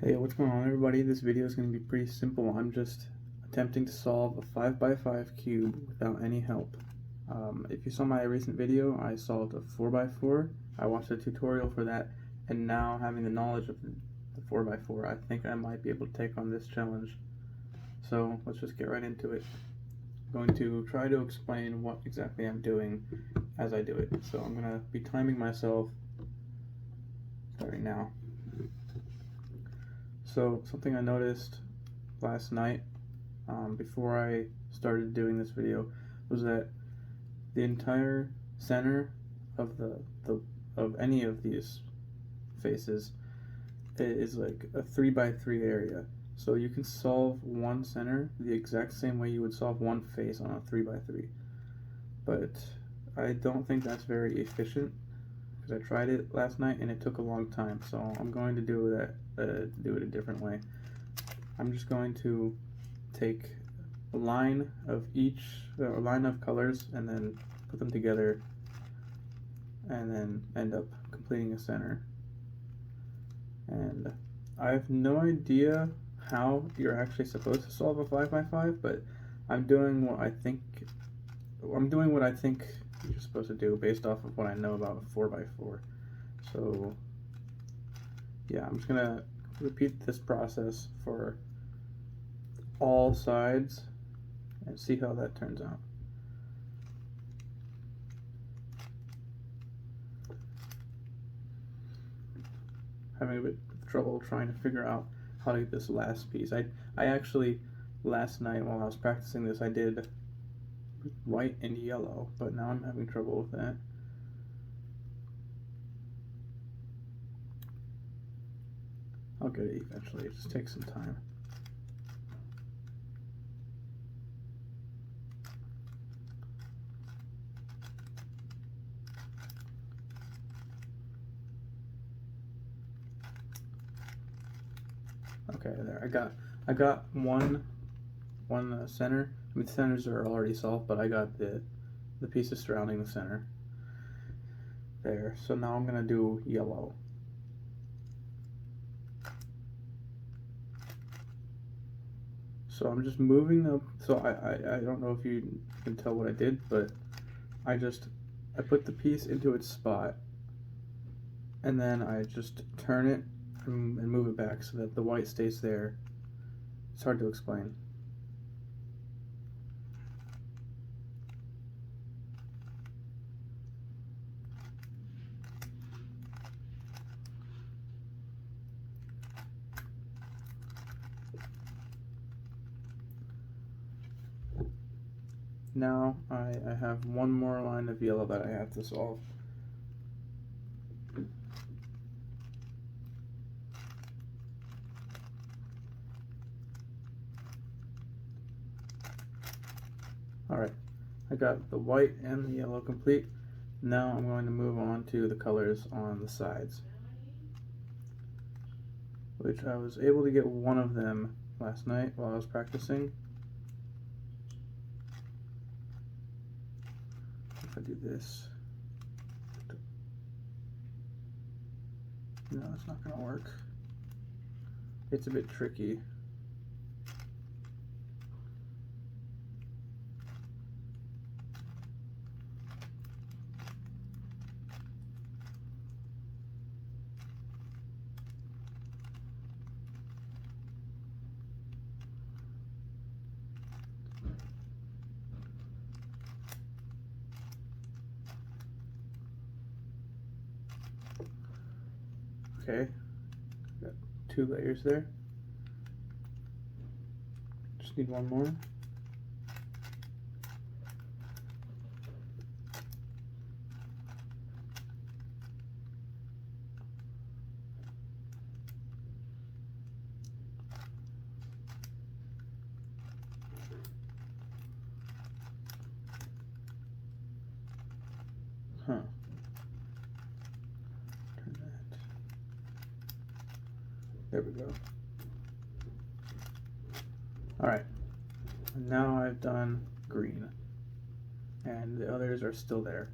Hey, what's going on everybody? This video is going to be pretty simple. I'm just attempting to solve a 5x5 cube without any help. If you saw my recent video, I solved a 4x4. I watched a tutorial for that, and now having the knowledge of the 4x4, I think I might be able to take on this challenge. So let's just get right into it. I'm going to try to explain what exactly I'm doing as I do it. So I'm going to be timing myself starting now. So something I noticed last night before I started doing this video was that the entire center of of any of these faces is like a 3x3 area. So you can solve one center the exact same way you would solve one face on a 3x3. But I don't think that's very efficient because I tried it last night and it took a long time. So I'm going to do it a different way. I'm just going to take a line of a line of colors and then put them together and then end up completing a center. And I have no idea how you're actually supposed to solve a 5x5, but I'm doing what I think you're supposed to do based off of what I know about a 4x4. So yeah, I'm just gonna repeat this process for all sides and see how that turns out. Having a bit of trouble trying to figure out how to get this last piece. I actually last night while I was practicing this I did white and yellow, but now I'm having trouble with that. I'll get it eventually, it just takes some time. Okay, there, I got one center. I mean, the centers are already solved, but I got the pieces surrounding the center there. So now I'm gonna do yellow. So I'm just moving the, so I don't know if you can tell what I did, but I put the piece into its spot and then I just turn it and move it back so that the white stays there. It's hard to explain. Now I have one more line of yellow that I have to solve. Alright, I got the white and the yellow complete. Now I'm going to move on to the colors on the sides, which I was able to get one of them last night while I was practicing. If I do this, no, it's not going to work. It's a bit tricky. Okay, got 2 layers there. Just need one more. Huh. Turn that. There we go. Alright. Now I've done green. And the others are still there.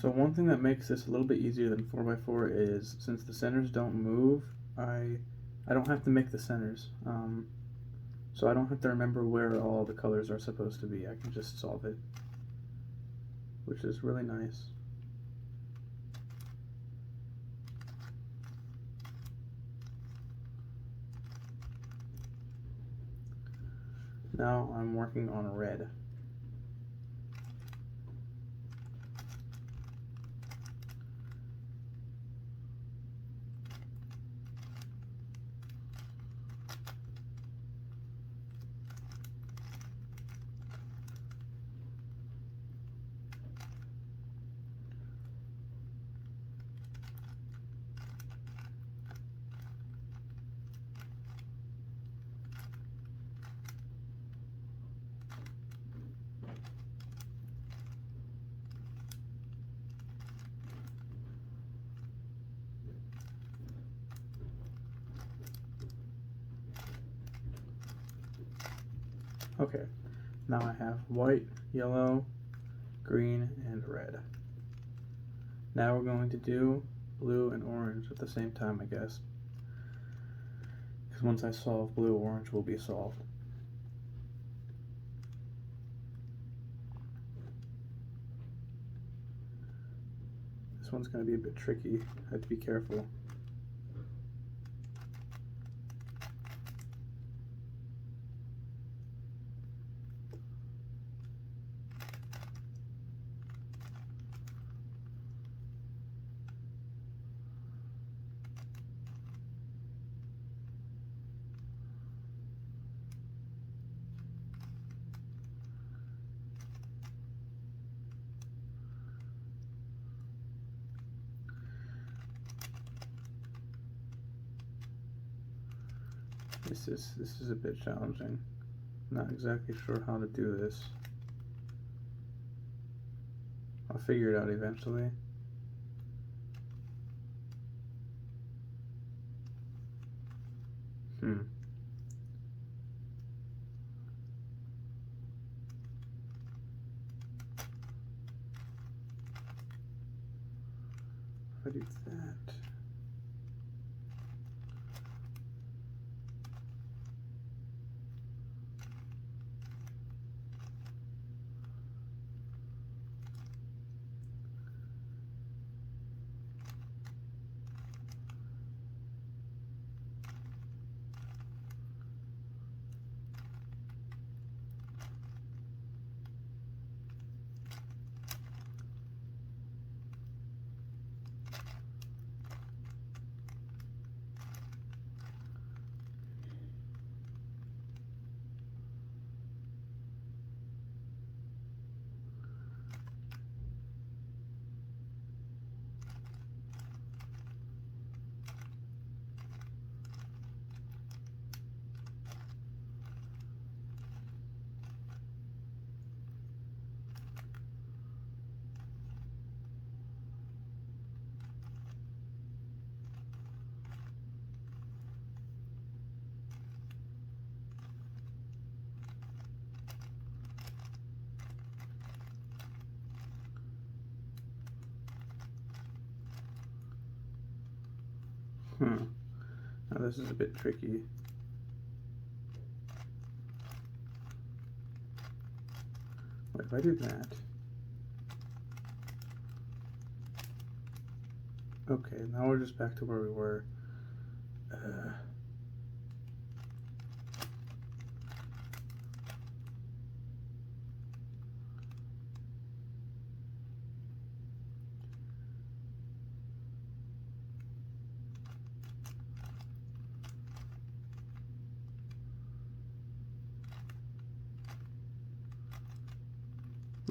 So one thing that makes this a little bit easier than 4x4 is since the centers don't move, I don't have to make the centers. So I don't have to remember where all the colors are supposed to be. I can just solve it, which is really nice. Now I'm working on red. Okay, now I have white, yellow, green, and red. Now we're going to do blue and orange at the same time, I guess. Because once I solve blue, orange will be solved. This one's going to be a bit tricky. I have to be careful. This is a bit challenging. Not exactly sure how to do this. I'll figure it out eventually. If I do that. Now this is a bit tricky. What if I do that? Okay, now we're just back to where we were.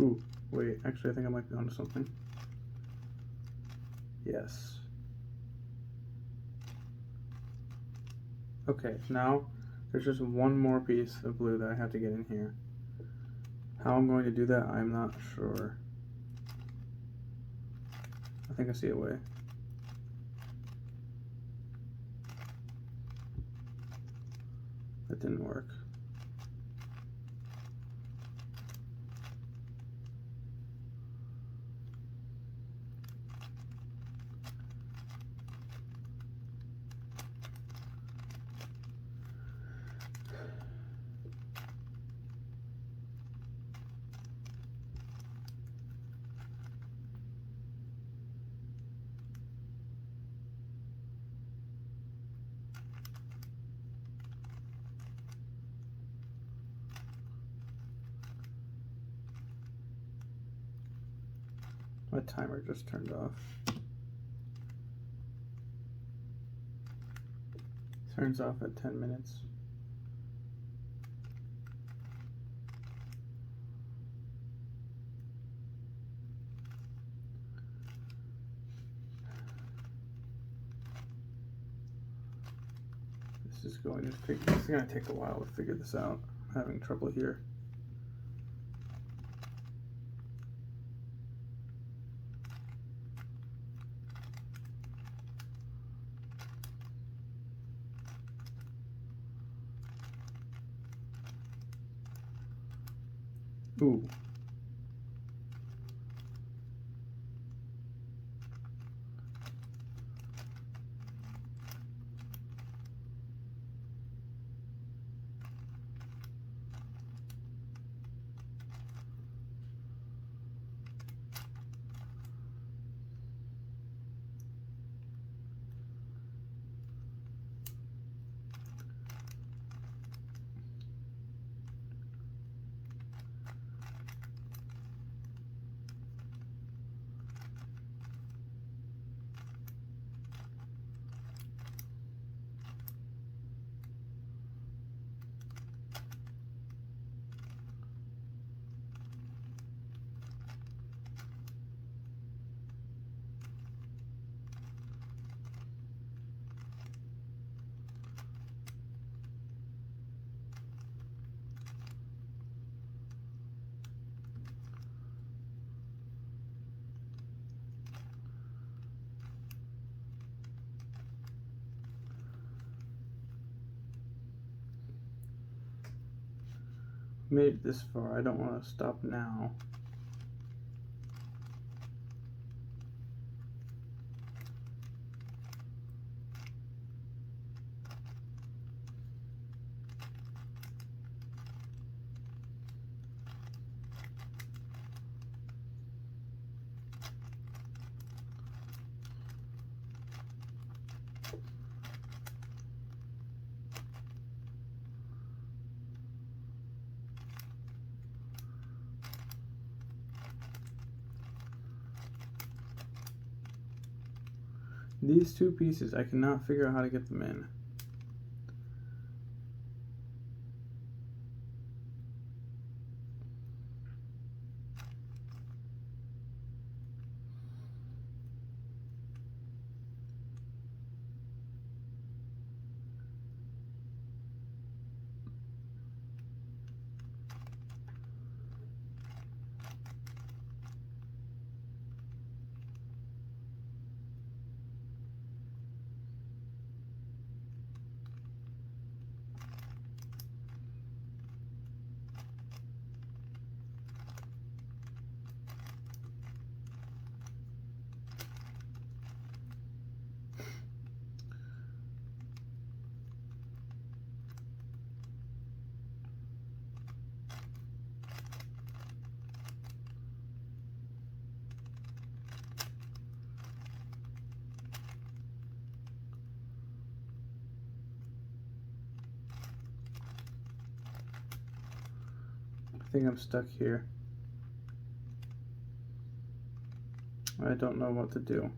Ooh, wait, actually I think I might be onto something. Yes. Okay, now there's just one more piece of blue that I have to get in here. How I'm going to do that, I'm not sure. I think I see a way. That didn't work. My timer just turned off. Turns off at 10 minutes. This is going to take a while to figure this out. I'm having trouble here. Ooh. Made it this far. I don't want to stop now. These two pieces, I cannot figure out how to get them in. I think I'm stuck here. I don't know what to do.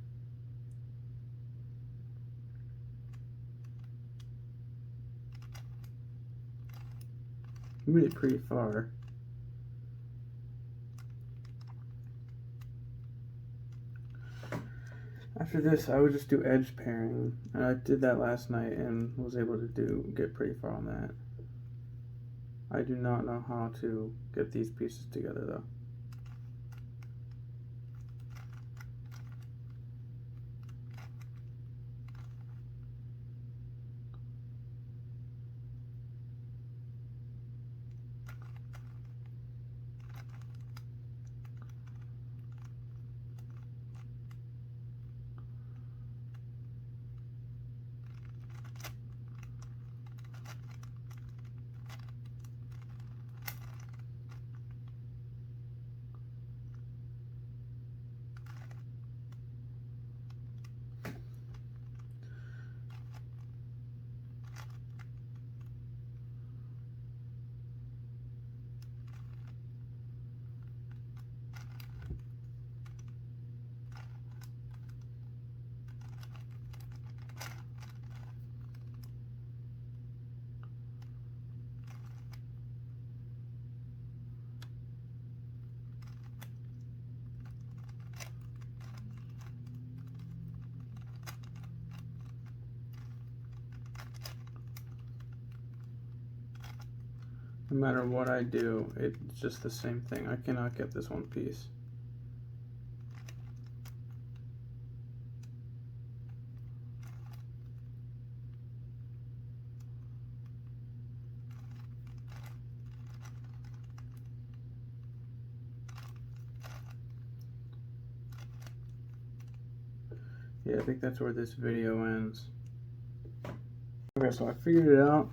We made it pretty far. After this, I would just do edge pairing, and I did that last night and was able to get pretty far on that. I do not know how to get these pieces together though. No matter what I do, it's just the same thing. I cannot get this one piece. Yeah, I think that's where this video ends. Okay, so I figured it out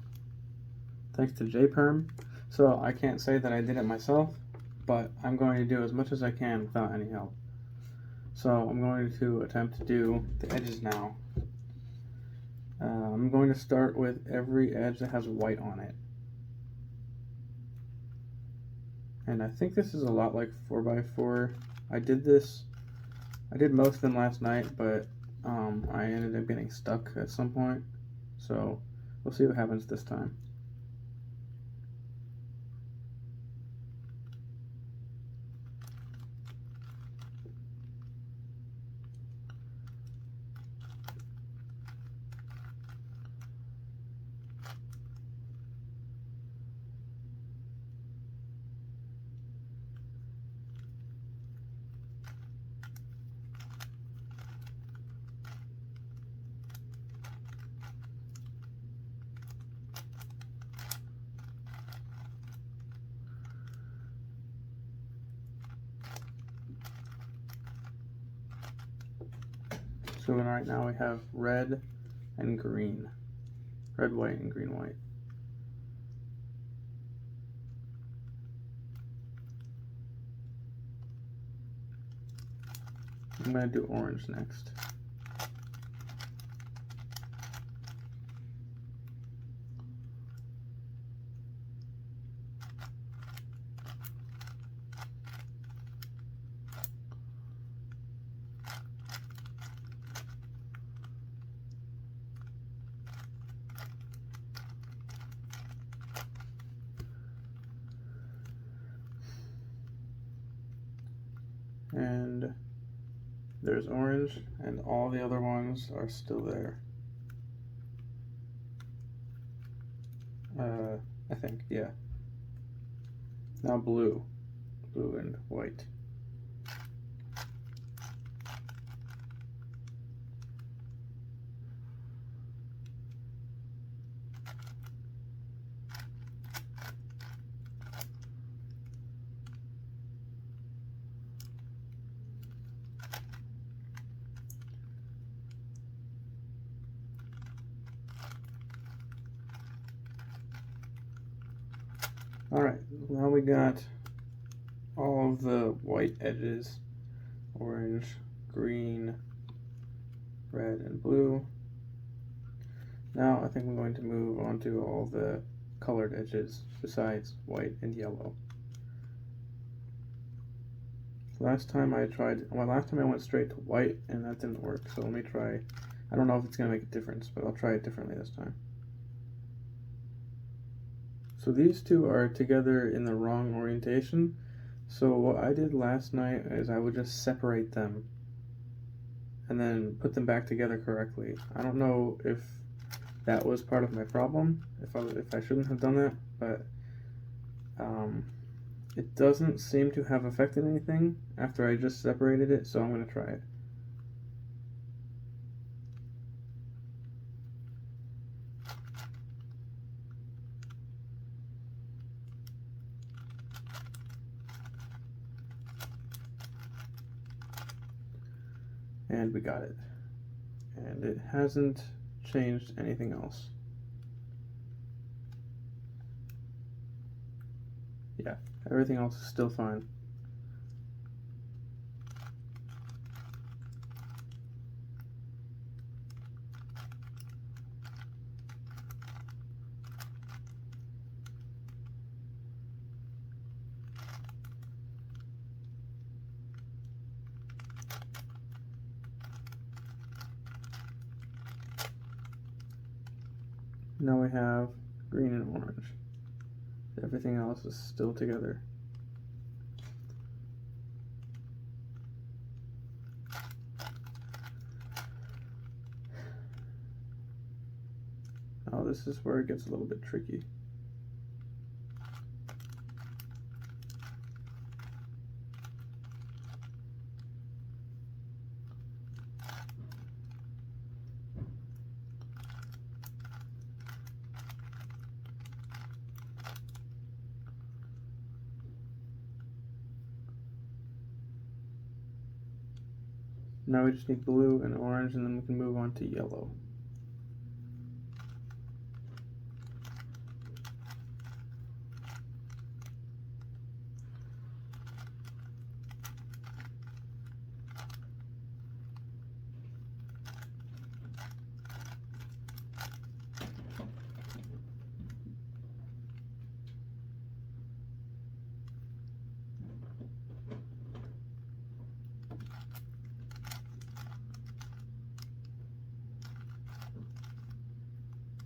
thanks to JPerm. So I can't say that I did it myself, but I'm going to do as much as I can without any help. So I'm going to attempt to do the edges now. I'm going to start with every edge that has white on it. And I think this is a lot like 4x4. I did most of them last night, but I ended up getting stuck at some point. So we'll see what happens this time. So right now we have red and green. Red, white, and green, white. I'm going to do orange next. And there's orange, and all the other ones are still there. I think, yeah. Now blue. Blue and white. Alright, now we got all of the white edges. Orange, green, red, and blue. Now I think I'm going to move on to all the colored edges besides white and yellow. Last time I went straight to white and that didn't work, so let me try. I don't know if it's going to make a difference, but I'll try it differently this time. So these two are together in the wrong orientation. So what I did last night is I would just separate them and then put them back together correctly. I don't know if that was part of my problem, if I shouldn't have done that, but it doesn't seem to have affected anything after I just separated it, so I'm going to try it. And we got it. And it hasn't changed anything else. Yeah, everything else is still fine. Now we have green and orange. Everything else is still together. Now this is where it gets a little bit tricky. Now we just need blue and orange, and then we can move on to yellow.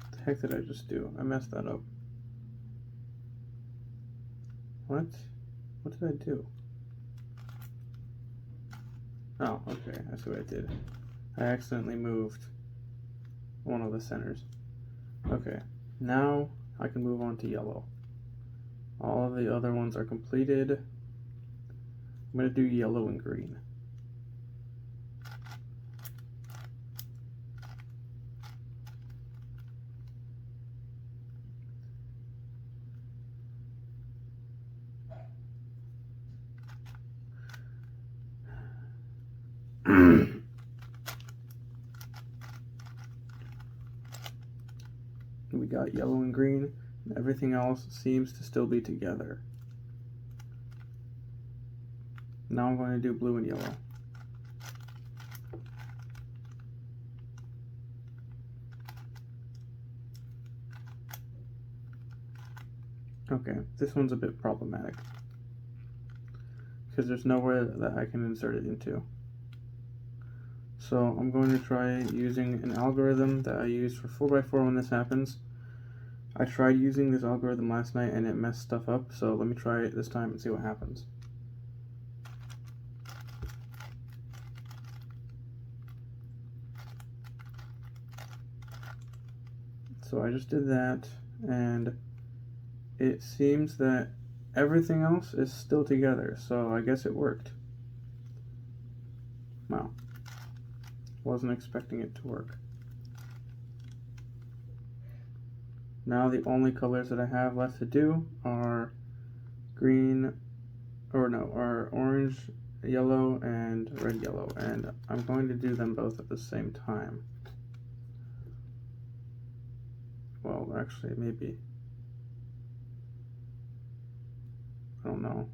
What the heck did I just do? I messed that up. What? What did I do? Oh, okay, that's what I did. I accidentally moved one of the centers. Okay, now I can move on to yellow. All of the other ones are completed. I'm going to do yellow and green. We got yellow and green, and everything else seems to still be together. Now I'm going to do blue and yellow. Okay, this one's a bit problematic because there's nowhere that I can insert it into. So I'm going to try using an algorithm that I use for 4x4 when this happens. I tried using this algorithm last night and it messed stuff up, so let me try it this time and see what happens. So I just did that, and it seems that everything else is still together, so I guess it worked. Wow. Wasn't expecting it to work. Now the only colors that I have left to do are orange, yellow, and red, yellow, and I'm going to do them both at the same time. Well, actually, maybe. I don't know.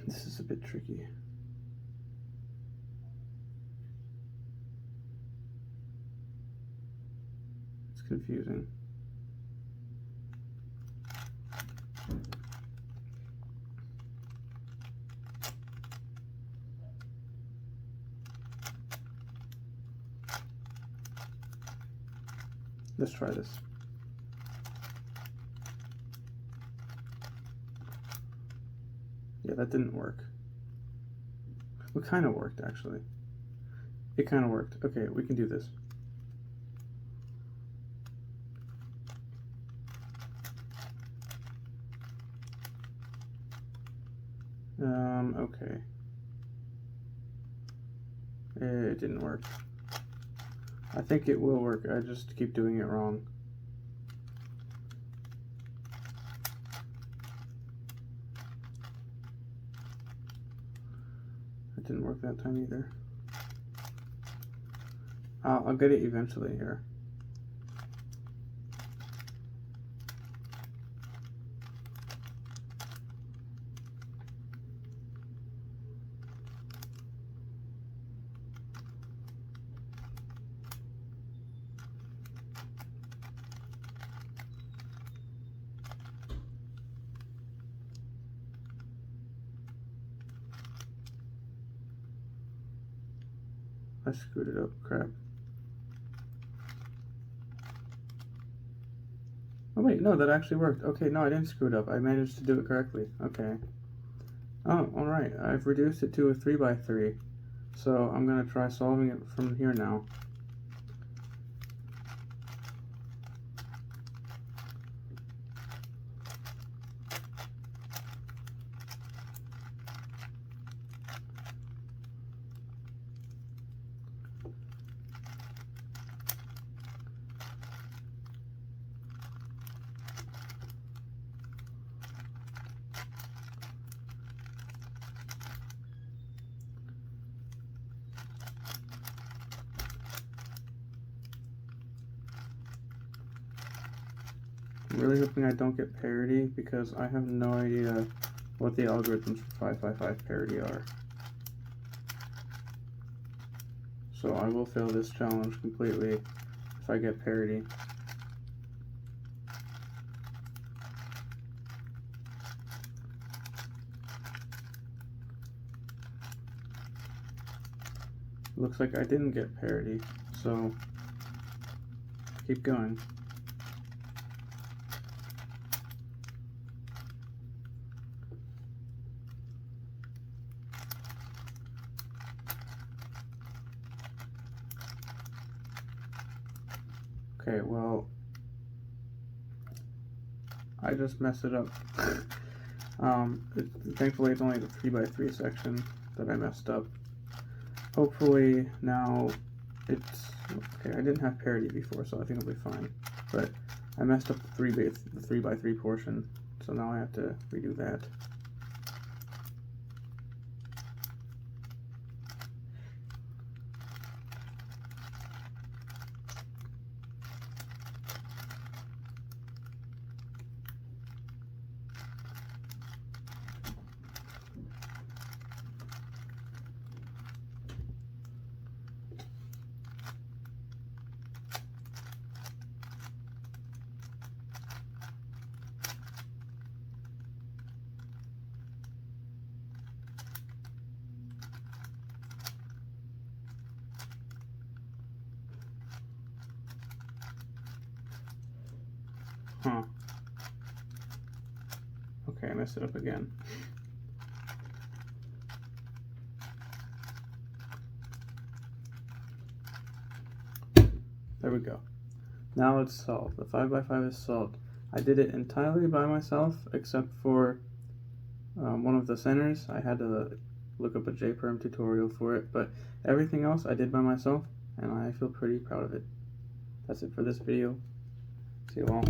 This is a bit tricky. It's confusing. Let's try this. Yeah, that didn't work. It kind of worked, actually. It kind of worked. Okay, we can do this. Okay. It didn't work. I think it will work. I just keep doing it wrong. It didn't work that time either. I'll get it eventually here. I screwed it up, crap. Oh wait, no, that actually worked. Okay, no, I didn't screw it up. I managed to do it correctly. Okay. Oh, alright. I've reduced it to a 3x3. So I'm going to try solving it from here now. I'm really hoping I don't get parity because I have no idea what the algorithms for 5x5 parity are. So I will fail this challenge completely if I get parity. Looks like I didn't get parity, so keep going. Okay, well, I just messed it up. Thankfully it's only the 3x3 section that I messed up. Hopefully now it's okay. I didn't have parity before, so I think it'll be fine. But I messed up the 3x3 portion, so now I have to redo that. Huh. Okay, I messed it up again. There we go. Now it's solved. The 5x5 is solved. I did it entirely by myself, except for one of the centers. I had to look up a JPerm tutorial for it, but everything else I did by myself, and I feel pretty proud of it. That's it for this video. See you all.